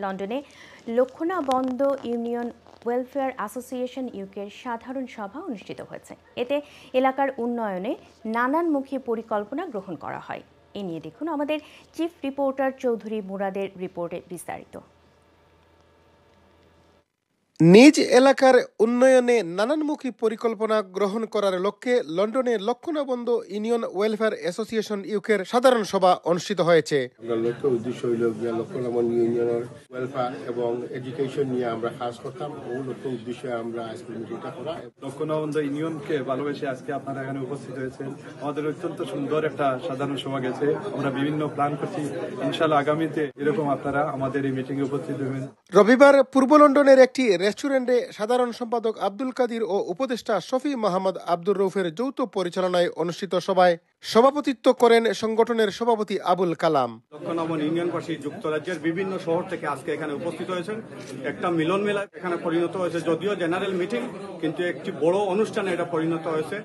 লন্ডনে লক্ষণা বন্দ union welfare association ইউকের সাধারণ সভা অনুষ্ঠিত হয়েছে। এতে এলাকার উন্নয়নে নানানমুখী পরিকল্পনা গ্রহণ করা হয়। এ নিয়ে দেখুন আমাদের চিফ রিপোর্টার চৌধুরী মুরাদের রিপোর্টে বিস্তারিত। নিজ এলাকার উন্নয়নে নানানমুখী পরিকল্পনা গ্রহণ করার লক্ষ্যে লন্ডনে লক্ষণা বন্দ ইউনিয়ন ওয়েলফেয়ার অ্যাসোসিয়েশন ইউকের সাধারণ সভা অনুষ্ঠিত হয়েছে। লক্ষ্য উদ্দেশ্য হইল লক্ষণা বন্দ ইউনিয়নের ওয়েলফেয়ার এবং এডুকেশন নিয়ে আমরা কাজ করতাম। ও লক্ষ্য উদ্দেশ্যে আমরা আজকে মিটিংটা করা। লক্ষণা বন্দ ইউনিয়নকে ভালোবেসে আজকে আপনারা এখানে উপস্থিত হয়েছেন। আমাদের অত্যন্ত সুন্দর একটা সাধারণ সভা গেছে। আমরা বিভিন্ন প্ল্যান করছি, ইনশাআল্লাহ আগামীতে এরকম আপনারা আমাদের এই মিটিংয়ে উপস্থিত হবেন। রবিবার পূর্ব লন্ডনের একটি রেস্টুরেন্টে সাধারণ সম্পাদক আব্দুল কাদির ও উপদেষ্টা শফি মোহাম্মদ আব্দুর রৌফের যৌথ পরিচালনায় অনুষ্ঠিত সভায় সভাপতিত্ব করেন সংগঠনের সভাপতি আবুল কালাম। লক্ষণা বন্দ ইউনিয়নবাসী যুক্তরাজ্যের বিভিন্ন শহর থেকে আজকে এখানে উপস্থিত হয়েছেন। একটা মিলন মেলা এখানে পরিণত হয়েছে, যদিও জেনারেল মিটিং, কিন্তু একটি বড় অনুষ্ঠানে এটা পরিণত হয়েছে।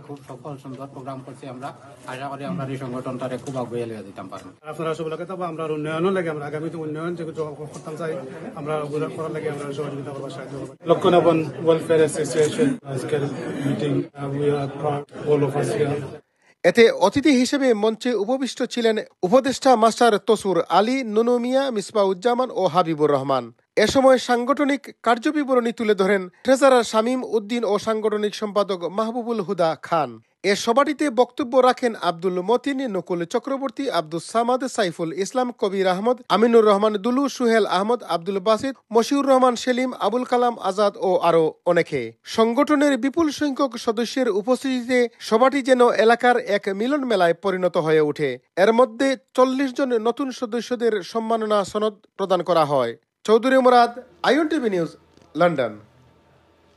খুব সফল সুন্দর প্রোগ্রাম করছি। আমরা আশা করি আমরা এই সংগঠনটারে খুব আগুয়ে লিয়ে দিতাম পারবো। আপনারা সব লাগে তবে আমরা উন্নয়নও লাগে, আমরা আগামীতে উন্নয়ন যে করতাম চাই, আমরা করার লাগে আমরা সহযোগিতা করবো, সাহায্য করবো। লক্ষণা বন্দ ওয়েলফেয়ার অ্যাসোসিয়েশন আজকের meeting we are proud all of us here. এতে অতিথি হিসেবে মঞ্চে উপবিষ্ট ছিলেন উপদেষ্টা মাস্টার তসুর আলী, নুনু মিয়া, মিসবাউজ্জামান ও হাবিবুর রহমান। এ সময় সাংগঠনিক কার্যবিবরণী তুলে ধরেন ট্রেজারার শামীম উদ্দিন ও সাংগঠনিক সম্পাদক মাহবুবুল হুদা খান। এ সভাটিতে বক্তব্য রাখেন আব্দুল মতিন, নকুল চক্রবর্তী, আব্দুস সামাদ, সাইফুল ইসলাম, কবির আহমদ, আমিনুর রহমান দুলু, সুহেল আহমদ, আব্দুল বাসিত, মশিউর রহমান সেলিম, আবুল কালাম আজাদ ও আরো অনেকে। সংগঠনের বিপুল সংখ্যক সদস্যের উপস্থিতিতে সভাটি যেন এলাকার এক মিলন মেলায় পরিণত হয়ে ওঠে। এর মধ্যে 40 জন নতুন সদস্যদের সম্মাননা সনদ প্রদান করা হয়। Chowdhury Murad, ION TV news, London.